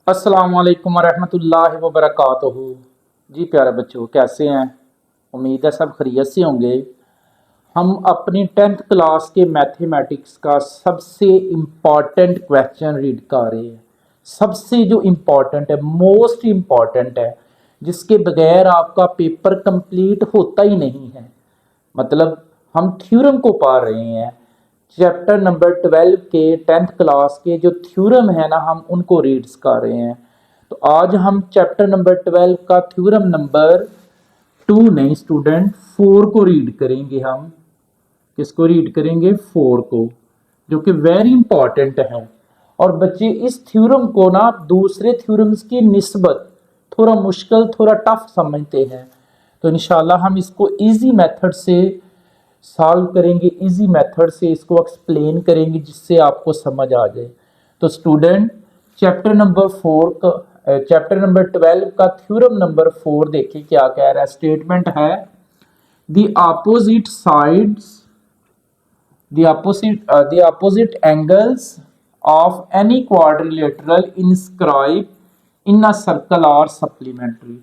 अस्सलाम वालेकुम रहमतुल्लाहि व बरकातुहू। जी प्यारे बच्चों, कैसे हैं? उम्मीद है सब खैरियत से होंगे। हम अपनी 10th क्लास के मैथमेटिक्स का सबसे इम्पॉर्टेंट क्वेश्चन रीड कर रहे हैं। सबसे जो इम्पॉर्टेंट है, मोस्ट इम्पॉर्टेंट है, जिसके बगैर आपका पेपर कंप्लीट होता ही नहीं है। मतलब हम थ्योरम को पढ़ रहे हैं। चैप्टर नंबर 12 के 10th क्लास के जो थ्योरम है ना, हम उनको रीड्स कर रहे हैं। तो आज हम चैप्टर नंबर 12 का थ्योरम नंबर 2 नहीं स्टूडेंट 4 को रीड करेंगे। हम किसको रीड करेंगे? 4 को, जो कि वेरी इंपॉर्टेंट है। और बच्चे इस थ्योरम को ना दूसरे थ्योरम्स की निस्बत थोड़ा मुश्किल, थोड़ा टफ समझते हैं। तो इंशाल्लाह हम इसको इजी मेथड से सॉल्व करेंगे, इजी मेथड से इसको एक्सप्लेन करेंगे, जिससे आपको समझ आ जाए। तो स्टूडेंट चैप्टर नंबर 12 का थ्योरम नंबर 4 देखिए क्या कह रहा है। स्टेटमेंट है the opposite sides the opposite angles of any quadrilateral inscribed in a circle are supplementary।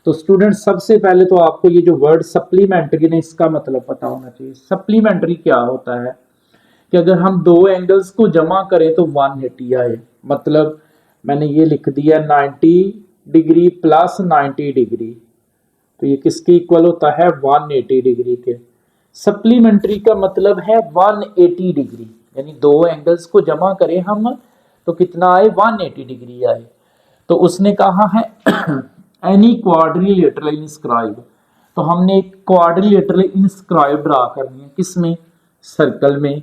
तो स्टूडेंट सबसे पहले तो आपको ये जो वर्ड सप्लीमेंट्री ने इसका मतलब पता होना चाहिए। सप्लीमेंट्री क्या होता है कि अगर हम दो एंगल्स को जमा करें तो 180 आए। मतलब मैंने ये लिख दिया 90 डिग्री प्लस 90 डिग्री, तो ये किसके इक्वल होता है? 180 डिग्री के। सप्लीमेंट्री का मतलब है 180 डिग्री, यानी दो एंगल्स को जमा करें हम तो कितना आए? 180 डिग्री आए। तो उसने कहा है एनी क्वाड्रिलेटरल इंस्क्राइब। तो हमने एक क्वाड्रिलेटरल इंस्क्राइब ड्रा करनी है, किसमें? सर्कल में।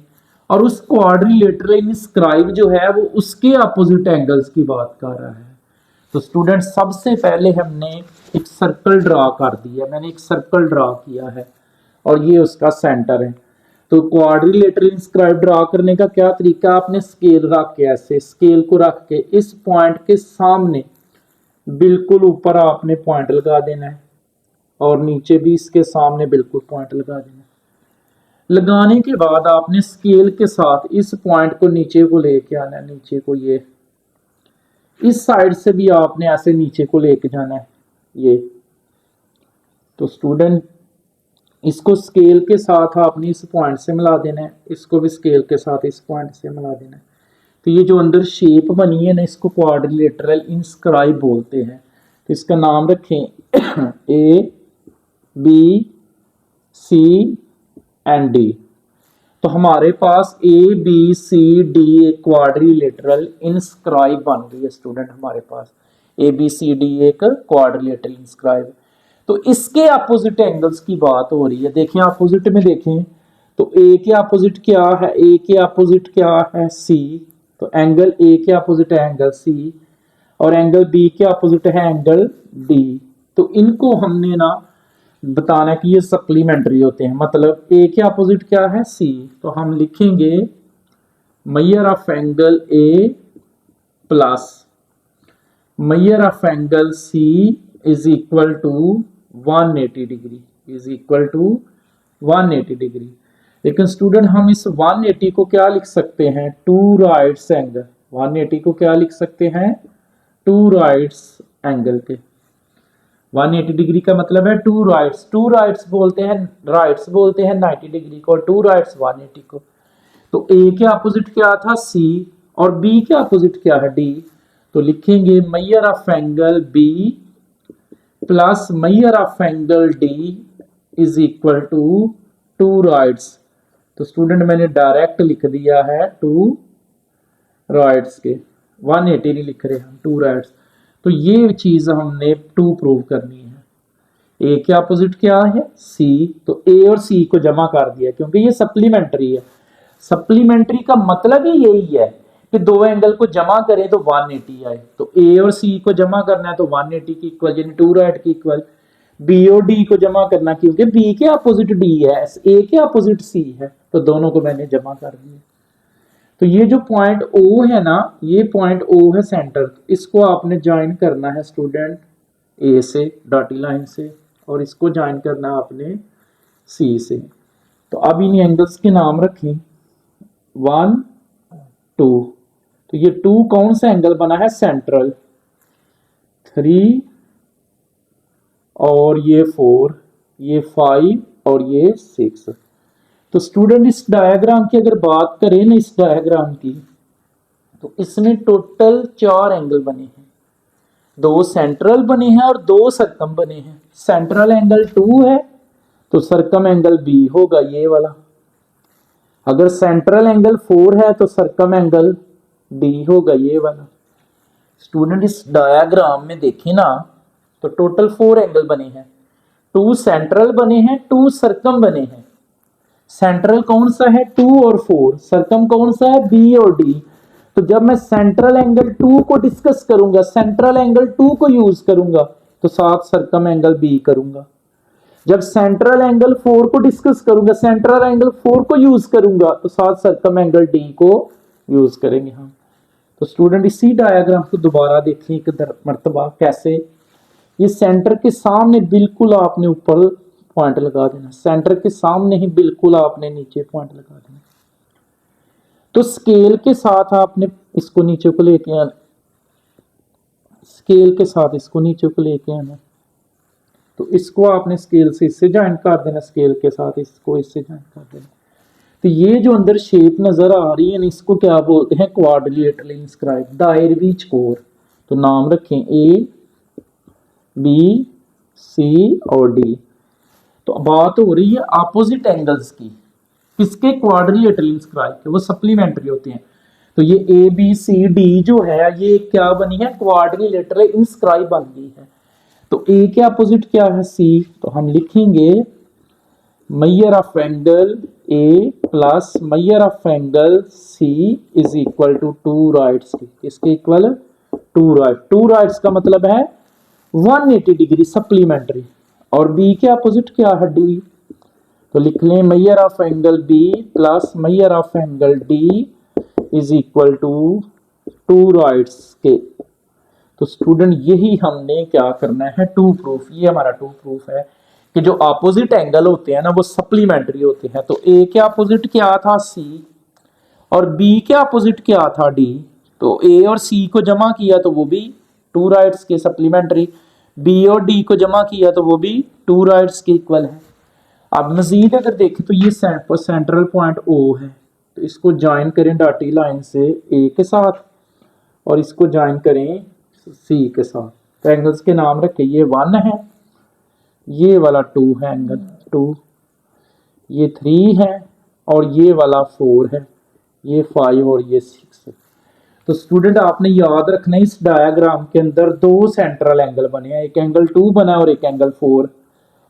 और उस क्वाड्रिलेटरल इंस्क्राइब जो है वो उसके अपोजिट एंगल्स की बात कर रहा है। तो स्टूडेंट सबसे पहले हमने एक सर्कल ड्रा कर दिया। मैंने एक सर्कल ड्रा किया है और ये उसका सेंटर है। तो क्वाड्रिलेटरल इंस्क्राइब ड्रा करने का क्या तरीका? आपने स्केल रख के, ऐसे स्केल को रख के इस पॉइंट के सामने बिल्कुल ऊपर आपने पॉइंट लगा देना है और नीचे भी इसके सामने बिल्कुल पॉइंट लगा देना है। लगाने के बाद आपने स्केल के साथ इस पॉइंट को नीचे को लेके आना है। नीचे को ये इस साइड से भी आपने ऐसे नीचे को लेके जाना है ये। तो स्टूडेंट इसको स्केल के साथ आपने इस पॉइंट से मिला देना है, इसको भी स्केल के साथ इस पॉइंट से मिला देना है। तो ये जो अंदर शेप बनी है ना, इसको क्वाड्रिलेटरल इंस्क्राइब बोलते हैं। तो इसका नाम रखें A B C and D. तो हमारे पास ए बी सी डी एक क्वाड्रिलेटरल इंस्क्राइब बन गई है स्टूडेंट। हमारे पास ए बी सी डी एक क्वाड्रिलेटरल इंस्क्राइब। तो इसके अपोजिट एंगल्स की बात हो रही है। देखें अपोजिट में देखें तो ए के अपोजिट क्या है? ए के अपोजिट क्या है? सी। तो एंगल ए के अपोजिट है एंगल सी, और एंगल बी के अपोजिट है एंगल डी। तो इनको हमने ना बताना है कि ये सप्लीमेंट्री होते हैं। मतलब ए के अपोजिट क्या है? सी। तो हम लिखेंगे measure of angle A plus measure of angle C is equal to 180 degree, is equal to 180 degree. लेकिन स्टूडेंट हम इस 180 को क्या लिख सकते हैं? To rights angle. 180 को क्या लिख सकते हैं? टू राइट्स एंगल के। 180 डिग्री का मतलब है टू राइट्स। टू राइट्स बोलते हैं, राइट्स बोलते हैं 90 डिग्री को, और टू राइट्स 180 को। तो ए के अपोजिट क्या था? सी, और बी के अपोजिट क्या है? डी। तो लिखेंगे measure of angle B plus measure of angle D is equal to two rights. तो स्टूडेंट मैंने डायरेक्ट लिख दिया है टू राइट्स के, 180 नहीं लिख रहे हम, टू राइट्स। तो ये चीज हमने टू प्रूव करनी है। ए के अपोजिट क्या है? सी। तो ए और सी को जमा कर दिया क्योंकि ये सप्लीमेंट्री है। सप्लीमेंट्री का मतलब ही यही है कि दो एंगल को जमा करें तो 180 आए। तो ए और सी को जमा करना है तो 180 की इक्वल, यानी टू राइट की इक्वल। बी और डी को जमा करना क्योंकि बी के अपोजिट डी है, ए के अपोजिट सी है, तो दोनों को मैंने जमा कर दिया। तो ये जो पॉइंट ओ है ना, ये पॉइंट ओ है सेंटर। इसको आपने ज्वाइन करना है स्टूडेंट ए से डॉटी लाइन से, और इसको ज्वाइन करना है आपने सी से। तो अब इन एंगल्स के नाम रखें 1 2। तो ये 2 कौन सा एंगल बना है? सेंट्रल। 3 और ये 4, ये 5 और ये 6। तो स्टूडेंट इस डायग्राम की अगर बात करें ना, इस डायग्राम की, तो इसमें टोटल 4 एंगल बने हैं, 2 सेंट्रल बने हैं और 2 सरकम बने हैं। सेंट्रल एंगल 2 है तो सरकम एंगल बी होगा ये वाला। अगर सेंट्रल एंगल 4 है तो सरकम एंगल डी होगा ये वाला। स्टूडेंट इस डायग्राम में देखें ना, तो टोटल 4 एंगल बने हैं, 2 सेंट्रल बने हैं, 2 सरकम बने हैं। सेंट्रल कौन सा है 2 और 4, सरकम कौन सा है बी और डी। तो जब मैं सेंट्रल एंगल 2 को डिस्कस करूंगा, सेंट्रल एंगल 2 को यूज करूंगा, तो साथ सरकम एंगल बी करूंगा। जब सेंट्रल एंगल 4 को डिस्कस करूंगा, सेंट्रल एंगल 4 को यूज करूंगा, तो साथ सरकम एंगल डी को यूज करेंगे हम। तो स्टूडेंट इसी डायग्राम को दोबारा देखें एक मर्तबा कैसे। ये सेंटर के सामने बिल्कुल आपने ऊपर पॉइंट लगा देना, सेंटर के सामने ही बिल्कुल आपने नीचे पॉइंट लगा देना। तो स्केल के साथ आपने इसको नीचे को लेके आना, स्केल के साथ इसको नीचे को लेके आना। तो इसको आपने स्केल से इससे ज्वाइन कर देना, स्केल के साथ इसको इससे ज्वाइन कर देना। तो ये जो अंदर शेप नजर आ रही है, इसको क्या बोलते हैं, क्वाड्रिलेटरल इंस्क्राइब, दायरवी चौकोर। तो नाम रखें ए, बी, सी और डी। तो बात हो रही है अपोजिट एंगल्स की, किसके, क्वाड्रिलेटरल इंस्क्राइब के, वो सप्लीमेंट्री होते हैं। तो ये ए बी सी डी जो है ये क्या बनी है, क्वाड्रिलेटरल इंस्क्राइब बन गई है। तो ए के अपोजिट क्या है, सी। तो हम लिखेंगे measure of angle A plus measure of angle C is equal to 2 rights की, इसके इक्वल 2 राइट। 2 राइट्स का मतलब है 180 डिग्री सप्लीमेंट्री। और बी के अपोजिट क्या है, डी। तो लिख लें measure of angle B plus measure of angle D is equal to 2 rights के। तो स्टूडेंट यही हमने क्या करना है, 2 प्रूफ। ये हमारा 2 प्रूफ है कि जो अपोजिट एंगल होते हैं ना वो सप्लीमेंट्री होते हैं। तो ए के अपोजिट क्या था, सी, और बी के अपोजिट क्या था, डी। तो ए और सी को जमा किया तो वो भी 2 राइट्स के सप्लीमेंट्री, बी और डी को जमा किया तो वो भी 2 राइट्स के इक्वल है। अब मजीद अगर देखें तो ये सेंट्रल पॉइंट ओ है, तो इसको ज्वाइन करें डॉटी लाइन से ए के साथ और इसको ज्वाइन करें सी के साथ। तो एंगल्स के नाम रखे, ये 1 है, ये वाला 2 है एंगल 2, ये 3 है और ये वाला 4 है, ये 5 और ये 6 है। तो स्टूडेंट आपने याद रखना है इस डायग्राम के अंदर 2 सेंट्रल एंगल बने हैं, एक एंगल 2 बना है और एक एंगल 4,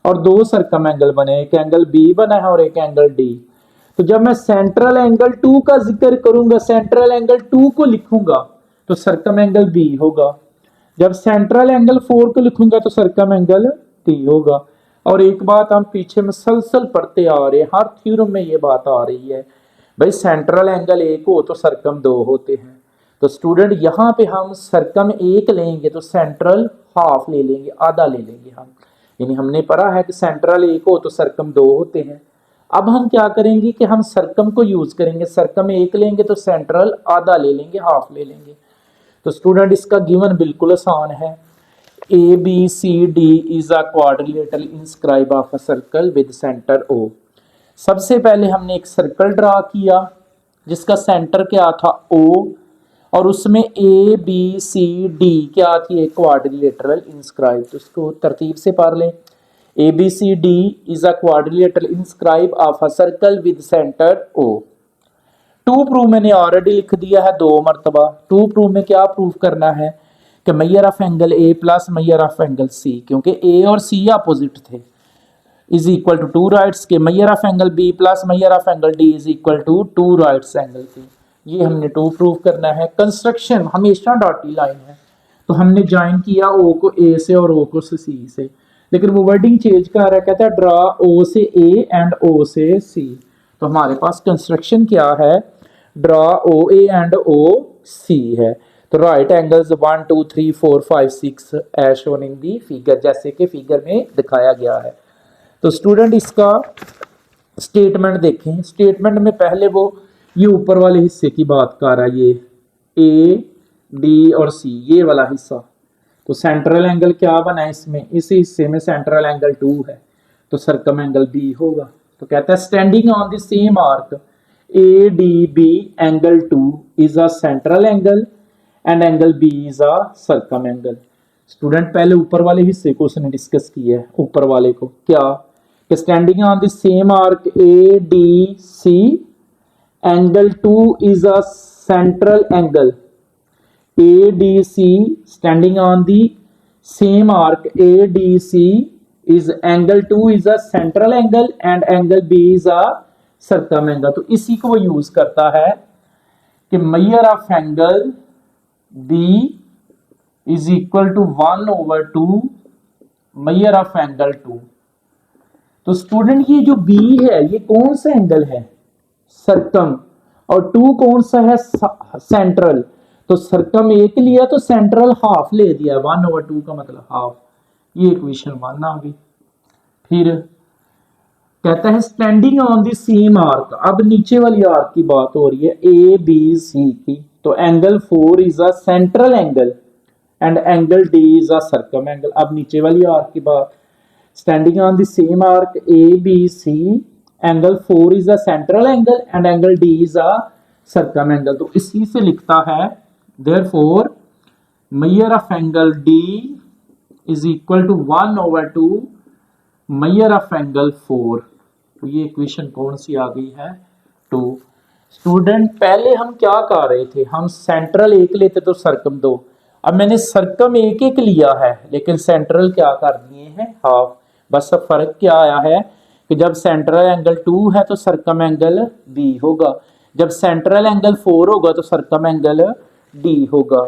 और 2 सरकम एंगल बने हैं, एक एंगल बी बना है और एक एंगल डी। तो जब मैं सेंट्रल एंगल 2 का जिक्र करूंगा, सेंट्रल एंगल 2 को लिखूंगा तो सरकम एंगल बी होगा। जब सेंट्रल एंगल 4 को लिखूंगा तो सरकम एंगल डी होगा। और एक बात हम पीछे मुसलसल पढ़ते आ रहे हैं, हर थ्योरम में ये बात आ रही है, भाई सेंट्रल एंगल 1 हो तो सरकम 2 होते हैं। तो स्टूडेंट यहाँ पे हम सरकम 1 लेंगे तो सेंट्रल हाफ ले लेंगे, आधा ले लेंगे हम, यानी हमने पढ़ा है कि सेंट्रल 1 हो तो सरकम 2 होते हैं। अब हम क्या करेंगे कि हम सरकम को यूज करेंगे, सरकम 1 लेंगे तो सेंट्रल आधा ले लेंगे, हाफ ले लेंगे। तो स्टूडेंट इसका गिवन बिल्कुल आसान है, A B C D is a quadrilateral inscribe of a circle with centre O. सबसे पहले हमने एक सर्कल ड्रा किया जिसका सेंटर क्या था ओ, और उसमें ए बी सी डी क्या थी, एक क्वाड्रिलेटरल इंस्क्राइब। तो इसको तरतीब से पढ़ लें, A B C D is a quadrilateral inscribe of a circle with centre O. 2 proof मैंने ऑलरेडी लिख दिया है 2 मरतबा। 2 प्रूफ में क्या प्रूफ करना है कि measure of angle A plus measure of angle C, क्योंकि ए और सी अपोजिट थे, इज इक्वल टू 2 राइट्स के। Measure of angle B plus measure of angle D is equal to 2 rights angle के। ये हमने 2 प्रूफ करना है। Construction हमेशा डॉटी लाइन है, तो हमने ज्वाइन किया ओ को ए से और ओ को सी से, लेकिन वो वर्डिंग चेंज कर रहा है, कहता है ड्रा ओ से ए एंड ओ से सी। तो हमारे पास कंस्ट्रक्शन क्या है, draw O A and O C है। तो right angles 1 2 3 4 5 6 as shown in the figure, जैसे कि फिगर में दिखाया गया है। तो स्टूडेंट इसका स्टेटमेंट देखें। स्टेटमेंट में पहले वो ये ऊपर वाले हिस्से की बात कर रहा है, ये ए डी और सी, ये वाला हिस्सा, तो सेंट्रल एंगल क्या बना है इसमें, इस हिस्से में सेंट्रल एंगल 2 है, तो सर्कम एंगल बी होगा। तो कहता है standing on the same arc A D B angle 2 is a central angle and angle B is a circum angle. Student पहले ऊपर वाले हिस्से को उसने डिस्कस किया है, ऊपर वाले को क्या कि standing on the same arc A D C angle 2 is a central angle ADC standing on the same arc ADC is angle 2 is a central angle and angle B is a circum angle। तो इसी को वो use करता है कि measure of angle B is equal to 1/2 measure of angle 2। तो student ये जो B है ये कौन सा एंगल है, सर्कम, और 2 कौन सा है, सेंट्रल। तो सर्कम एक लिया तो सेंट्रल हाफ ले दिया, 1/2 का मतलब हाफ। ये इक्वेशन 1 आ गई। फिर कहता है standing on the same arc, अब नीचे वाली आर्क की बात हो रही है ए बी सी की, तो angle 4 is a central angle and angle D is a circum angle. अब नीचे वाली आर्क की बात, standing on the same arc A B C angle 4 is a central angle and angle D is a circum angle. तो इसी से लिखता है therefore measure of angle D is equal to 1/2 measure of angle 4। तो ये equation कौन सी आ गई है, 2। स्टूडेंट पहले हम क्या कर रहे थे, हम सेंट्रल एक लेते तो सर्कम 2। अब मैंने सर्कम एक एक लिया है लेकिन सेंट्रल क्या कर दिए हैं, हाफ। बस अब फर्क क्या आया है कि जब सेंट्रल एंगल 2 है तो सर्कम एंगल B होगा, जब सेंट्रल एंगल 4 होगा तो सर्कम एंगल D होगा।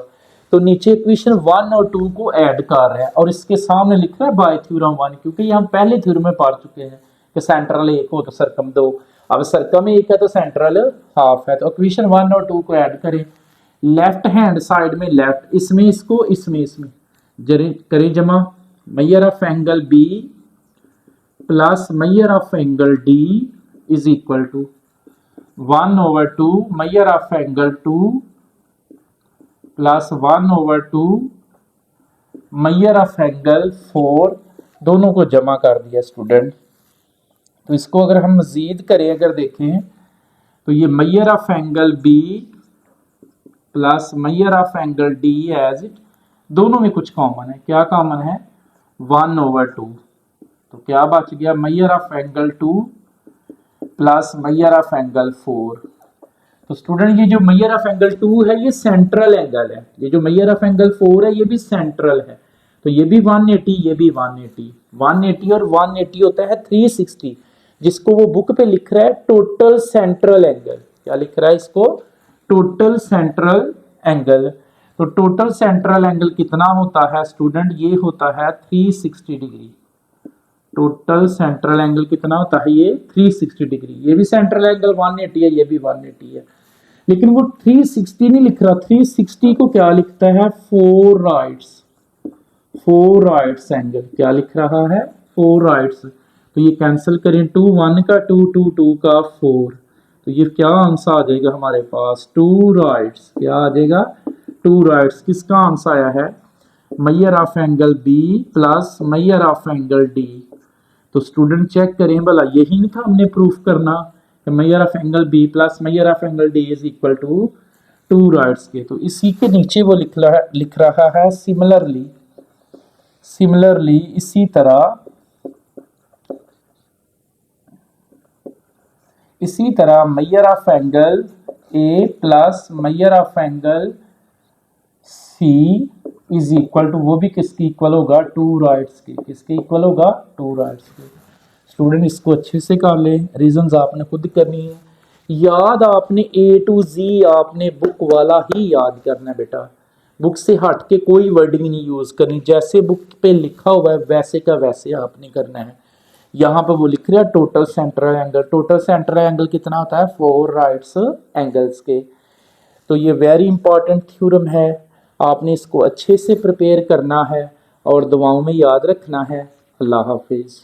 तो नीचे इक्वेशन 1 और 2 को ऐड कर रहा है और इसके सामने लिख रहा है बाय थ्योरम 1, क्योंकि ये हम पहले थ्योरम में पढ़ चुके हैं कि सेंट्रल एक हो तो सर्कम 2। अब सर्कम एक है तो सेंट्रल हाफ है, तो इक्वेशन 1 और 2 को ऐड करें। लेफ्ट हैंड साइड में लेफ्ट, इसमें इसको इसमें जरे करें जमा, measure of angle B plus measure of angle D is equal to 1/2 measure of angle 2 plus 1/2 measure of angle 4, दोनों को जमा कर दिया स्टूडेंट। तो इसको अगर हम मजीद करें, अगर देखें तो ये measure of angle B plus measure of angle D as it, दोनों में कुछ कॉमन है, क्या कॉमन है, 1/2। तो क्या बच गया, major of angle 2 plus measure of angle 4। तो स्टूडेंट ये जो मेजर ऑफ एंगल 2 है ये सेंट्रल एंगल है, ये जो मेजर ऑफ एंगल 4 है ये भी सेंट्रल है। तो ये भी 180, ये भी 180 और 180 होता है 360, जिसको वो बुक पे लिख रहा है टोटल सेंट्रल एंगल। क्या लिख रहा है इसको, टोटल सेंट्रल एंगल। तो टोटल सेंट्रल एंगल कितना होता है स्टूडेंट, ये होता है 360 डिग्री। टोटल सेंट्रल एंगल कितना होता है, ये 360 डिग्री। ये भी सेंट्रल एंगल 180 है, ये भी 180 है, लेकिन वो 360 नहीं लिख रहा, 360 को क्या लिखता है, 4 राइट्स एंगल। क्या लिख रहा है, 4 राइट्स। तो ये कैंसिल करें, 2 1 का 2 2 2 का 4, तो ये क्या आंसर आ जाएगा हमारे पास, 2 राइट्स। क्या आ जाएगा, 2 राइट्स। किसका आंसर आया है, measure of angle B plus measure of angle D। तो स्टूडेंट चेक करें भला, यही नहीं था हमने प्रूफ करना कि measure of angle B plus measure of angle D is equal to 2 rights के। तो इसी के नीचे वो लिख रहा है सिमिलरली इसी तरह measure of angle A plus measure of angle C is equal to, वो भी किसके इक्वल होगा, 2 राइट्स के। किसके इक्वल होगा, 2 राइट्स के। स्टूडेंट इसको अच्छे से कर ले, रीजंस आपने खुद करनी है। याद आपने A to Z आपने बुक वाला ही याद करना है बेटा, बुक से हट के कोई वर्डिंग नहीं यूज करनी, जैसे बुक पे लिखा हुआ है वैसे का वैसे आपने करना है। यहाँ पे वो लिख रहा है total central angle, total central angle कितना होता है, 4 राइट्स एंगल्स के। तो ये वेरी इंपॉर्टेंट थ्योरम है, आपने इसको अच्छे से प्रिपेयर करना है और दुआओं में याद रखना है। अल्लाह हाफिज।